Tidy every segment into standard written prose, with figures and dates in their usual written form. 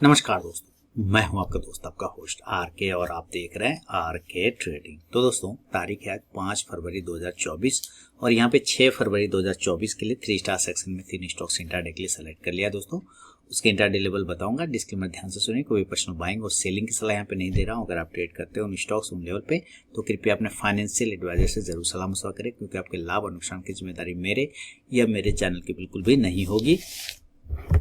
नमस्कार दोस्तों, मैं हूं आपका दोस्त, आपका होस्ट आर के और आप देख रहे हैं आर के ट्रेडिंग। तो दोस्तों, तारीख है आज 5 फरवरी 2024 और यहाँ पे 6 फरवरी 2024 के लिए 3 स्टार सेक्शन में 3 स्टॉक्स इंट्राडे के लिए सेलेक्ट कर लिया दोस्तों। उसके इंट्राडे लेवल बताऊंगा, डिस्क्लेमर ध्यान से सुनिए। कोई पर्सनल बाइंग और सेलिंग की सलाह यहाँ पे नहीं दे रहा हूँ। अगर आप ट्रेड करते हो उन स्टॉक्स उन लेवल पे तो कृपया अपने फाइनेंशियल एडवाइजर से जरूर सलाह मशवरा करें, क्योंकि आपके लाभ और नुकसान की जिम्मेदारी मेरे या मेरे चैनल की बिल्कुल भी नहीं होगी।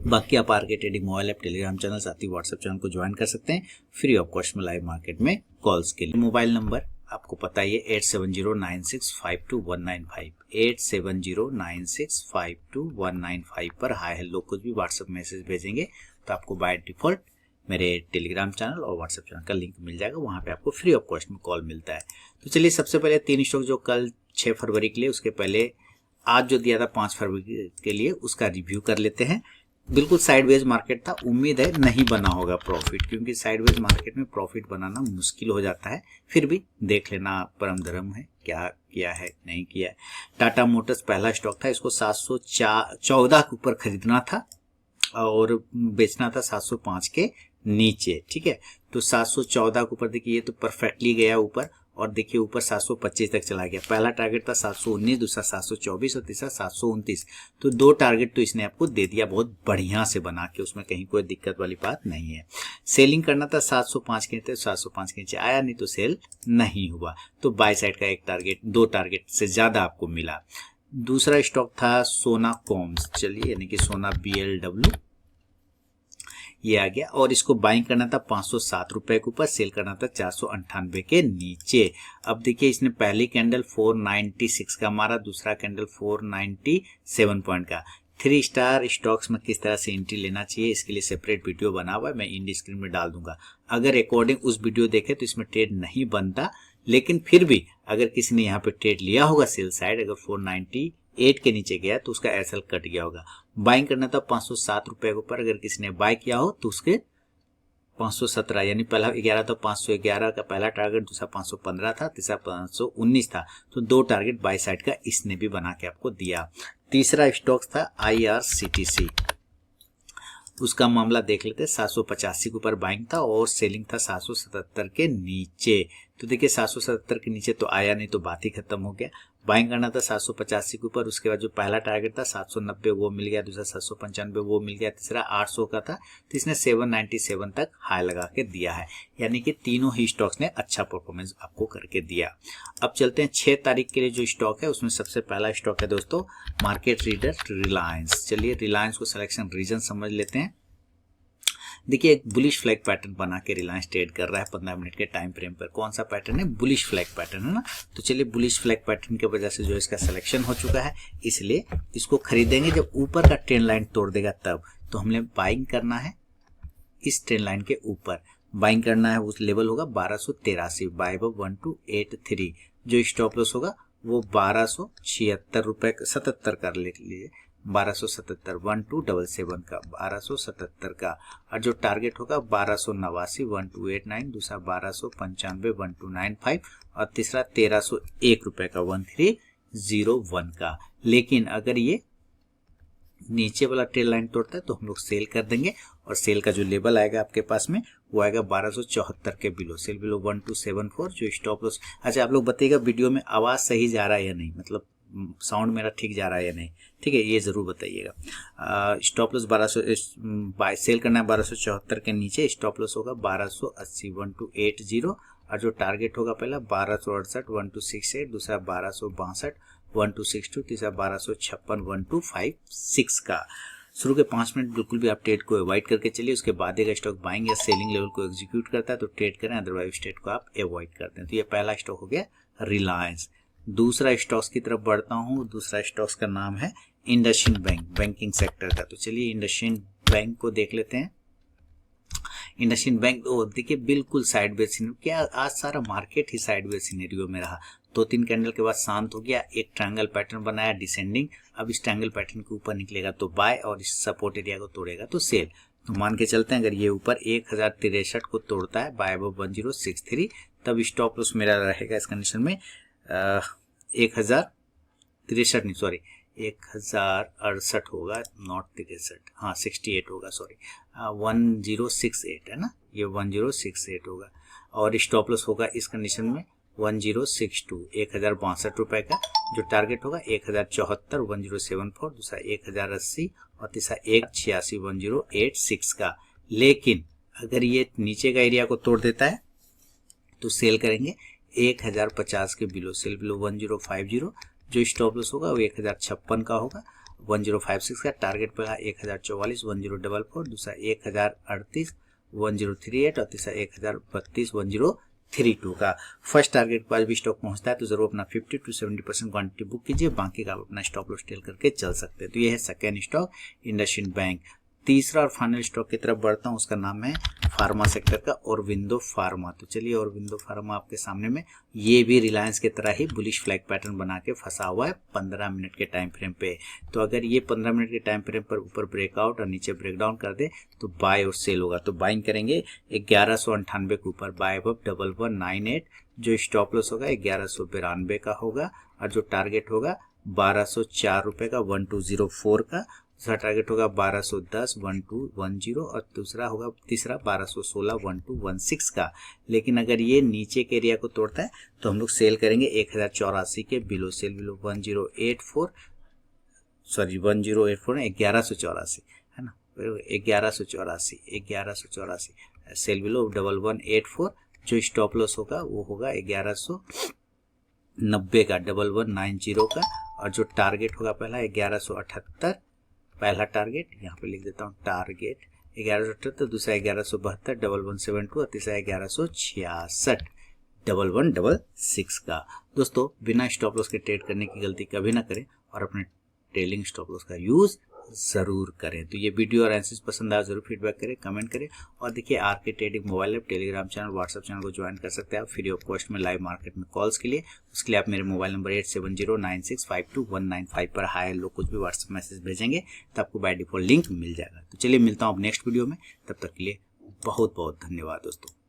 बाकी आप आर के trading mobile app, Telegram channel, साथ ही व्हाट्सएप चैनल को ज्वाइन कर सकते हैं फ्री ऑफ कॉस्ट में लाइव मार्केट में कॉल्स के लिए। मोबाइल नंबर आपको पता ही है 8709652195 8709652195 पर हाय हेलो कुछ भी व्हाट्सएप मैसेज भेजेंगे तो आपको बाय डिफॉल्ट मेरे टेलीग्राम चैनल और व्हाट्सएप चैनल का लिंक मिल जाएगा। वहां पे आपको फ्री ऑफ कॉस्ट में कॉल मिलता है। तो चलिए, सबसे पहले 3 स्टॉक जो कल 6 फरवरी के लिए, उसके पहले आज जो दिया था 5 फरवरी के लिए, उसका रिव्यू कर लेते हैं। बिल्कुल साइडवेज मार्केट था, उम्मीद है नहीं बना होगा प्रॉफिट, क्योंकि साइडवेज मार्केट में प्रॉफिट बनाना मुश्किल हो जाता है। फिर भी देख लेना परम धर्म है, क्या किया है नहीं किया है। टाटा मोटर्स पहला स्टॉक था, इसको 714 के ऊपर खरीदना था और बेचना था 705 के नीचे। ठीक है, तो 714 के ऊपर देखिए, ये तो परफेक्टली गया ऊपर और देखिए ऊपर 725 तक चला गया। पहला टारगेट था 719, दूसरा 724 और तीसरा 729। तो 2 टारगेट तो इसने आपको दे दिया बहुत बढ़िया से बना के, उसमें कहीं कोई दिक्कत वाली बात नहीं है। सेलिंग करना था 705 के नीचे, 705 के नीचे आया नहीं तो सेल नहीं हुआ। तो बाय साइड का 1 टारगेट 2 टारगेट से ज्यादा आपको मिला। दूसरा स्टॉक था सोना कॉम्स, चलिए यानी कि सोना BLW, ये आ गया और इसको बाइंग करना था 507 रुपए के ऊपर, सेल करना था 498 के नीचे। अब देखिए, इसने पहली कैंडल 496 का मारा, दूसरा कैंडल 497 पॉइंट का। 3 स्टार स्टॉक्स में किस तरह से एंट्री लेना चाहिए, इसके लिए सेपरेट वीडियो बना हुआ है, मैं इंड स्क्रीन में डाल दूंगा। अगर अकॉर्डिंग उस वीडियो देखे तो इसमें ट्रेड नहीं बनता, लेकिन फिर भी अगर किसी ने यहाँ पे ट्रेड लिया होगा सेल साइड, अगर 498 के नीचे गया तो उसका एसएल कट गया होगा। बाइंग करना था 507 रुपए के ऊपर, अगर किसी ने बाय किया हो तो उसके 517, यानी पहला 11 तो 511 का पहला टारगेट, दूसरा 515 था, तीसरा 519 था। तो 2 टारगेट बाय साइड का इसने भी बना के आपको दिया। तीसरा स्टॉक था IRCTC, उसका मामला देख लेते हैं। 785 के ऊपर बाइंग था और सेलिंग था 777 के नीचे। तो देखिए 777 के नीचे तो आया नहीं तो बात ही खत्म हो गया। बाइंग करना था 785 के ऊपर, उसके बाद जो पहला टारगेट था 790 वो मिल गया, दूसरा 795 वो मिल गया, तीसरा 800 का था, तो इसने 797 तक हाई लगा के दिया है। यानी कि तीनों ही स्टॉक्स ने अच्छा परफॉर्मेंस आपको करके दिया। अब चलते हैं 6 तारीख के लिए जो स्टॉक है, उसमें सबसे पहला स्टॉक है दोस्तों मार्केट रीडर रिलायंस। चलिए रिलायंस को सिलेक्शन रीजन समझ लेते हैं। देखिए, एक बुलिश फ्लैग पैटर्न बना के रिलायंस ट्रेड कर रहा है 15 मिनट के टाइम फ्रेम पर। कौन सा पैटर्न है? बुलिश फ्लैग पैटर्न है ना। तो चलिए, बुलिश फ्लैग पैटर्न की वजह से जो इसका सिलेक्शन हो चुका है, इसलिए इसको खरीदेंगे जब ऊपर का ट्रेंड लाइन तोड़ देगा तब। तो हमने बाइंग करना है इस ट्रेंड लाइन के ऊपर, बाइंग करना है, उस लेवल होगा 1283 बाय 1283। जो स्टॉप लॉस होगा वो 1276 रुपए 77 कर लीजिए, 1277 1277 का 1277 का। और जो टारगेट होगा 1289 1289, दूसरा 1295 1295 और तीसरा 1301 रुपए का 1301 का। लेकिन अगर ये नीचे वाला ट्रेल लाइन तोड़ता है तो हम लोग सेल कर देंगे और सेल का जो लेवल आएगा आपके पास में वो आएगा 1274 के बिलो, सेल बिलो 1274 जो स्टॉप लॉस। अच्छा, आप लोग बताइएगा वीडियो में आवाज सही जा रहा है या नहीं, मतलब साउंड मेरा ठीक जा रहा है या नहीं, ठीक है, ये जरूर बताइएगा। स्टॉप लॉस 1200 बाय सेल करना है 1274 के नीचे, स्टॉप लॉस होगा 1280 1280 और जो टारगेट होगा पहला 1268 1268, दूसरा 1262 1262, तीसरा 1256 1256 का। शुरू के 5 मिनट बिल्कुल भी आप ट्रेड को अवॉइड करके चलिए, उसके बाद एक स्टॉक बाइंग या सेलिंग लेवल को एग्जीक्यूट करता है तो ट्रेड करें, अदरवाइज ट्रेड को आप अवॉइड करते हैं। तो ये पहला स्टॉक हो गया रिलायंस। दूसरा स्टॉक्स की तरफ बढ़ता हूँ। दूसरा स्टॉक्स का नाम है इंडसइंड बैंक, बैंकिंग सेक्टर का। तो चलिए इंडसइंड बैंक को देख लेते हैं। इंडसइंड बैंक देखिए बिल्कुल साइडवेज सिनेरियो, क्या आज सारा मार्केट ही साइडवेज सिनेरियो में रहा। 2-3 कैंडल के बाद शांत हो गया, एक ट्रायंगल पैटर्न बनाया डिसेंडिंग। अब इस ट्रायंगल पैटर्न के ऊपर निकलेगा तो बाय और इस सपोर्ट एरिया को तोड़ेगा तो सेल। तो मान के चलते हैं अगर ये ऊपर 1063 को तोड़ता है बाय 1063, तब स्टॉप लॉस मेरा रहेगा इस कंडीशन में 1063 नहीं, सॉरी 1068 होगा, नॉट 63, हाँ 68 होगा, सॉरी 1068 है ना, ये 1068 होगा। और स्टॉप लॉस होगा इस कंडीशन में 1062, 1062 रुपए का। जो टारगेट होगा 1074, 1074, दूसरा 1080 और तीसरा 186, 1086 का। लेकिन अगर ये नीचे का एरिया को तोड़ देता है तो सेल करेंगे 1050 के बिलो, सेल बिलो 1050। जो स्टॉप लॉस होगा वो 1056 का होगा, 1056 का। टारगेट पड़ा 1044, 1044, दूसरा 1038, 1038 और तीसरा 1032, 1032 का। फर्स्ट टारगेट पर भी स्टॉक पहुंचता है तो जरूर अपना 50 to 70% क्वांटिटी बुक कीजिए, बाकी का आप अपना स्टॉप लॉस टेल करके चल सकते हैं। तो ये है सेकेंड स्टॉक इंडसइंड बैंक। तीसरा और फाइनल स्टॉक की तरफ बढ़ता हूं, उसका नाम है फार्मा सेक्टर का औरबिंदो फार्मा। तो चलिए औरबिंदो फार्मा आपके सामने में, ये भी रिलायंस की तरह ही बुलिश फ्लैग पैटर्न बना के फंसा हुआ है 15 मिनट के टाइम फ्रेम पे। तो अगर ये 15 मिनट के टाइम फ्रेम पर ऊपर ब्रेकआउट और नीचे ब्रेकडाउन कर दे तो बाय और सेल होगा। तो बाइंग करेंगे 1198 के ऊपर, बाय अब 1198। जो स्टॉप लॉस होगा 1192 का होगा और जो टारगेट होगा 1204 रुपए का, 1204 का। दूसरा टारगेट होगा 1210, 1210 और तीसरा 1216, 1216 का। लेकिन अगर ये नीचे के एरिया को तोड़ता है तो हम लोग सेल करेंगे 1084 के बिलो, सेल बिलो 1084, सॉरी 1084 है 1184 है ना, 1184 सेल बिलो 1184। जो स्टॉप लॉस होगा वो होगा 1190 का, 1190 का। और जो टारगेट होगा पहला 1178, पहला टारगेट यहाँ पे लिख देता हूँ, टारगेट 1178, दूसरा 1172, 1172 और तीसरा 1166, 1166 का। दोस्तों बिना स्टॉप लॉस के ट्रेड करने की गलती कभी ना करें और अपने ट्रेलिंग स्टॉप लॉस का यूज जरूर करें। तो ये वीडियो और एनालिसिस पसंद आया जरूर फीडबैक करें, कमेंट करें। और देखिए RK trading mobile app, Telegram channel, WhatsApp channel को ज्वाइन कर सकते हैं आप फ्री ऑफ कॉस्ट में लाइव मार्केट में कॉल्स के लिए। उसके लिए आप मेरे मोबाइल नंबर 8709652195 पर हाई लो कुछ भी व्हाट्सएप मैसेज भेजेंगे तो आपको बाय डिफॉल्ट लिंक मिल जाएगा। तो चलिए मिलता हूँ अब नेक्स्ट वीडियो में, तब तक के लिए बहुत बहुत धन्यवाद दोस्तों।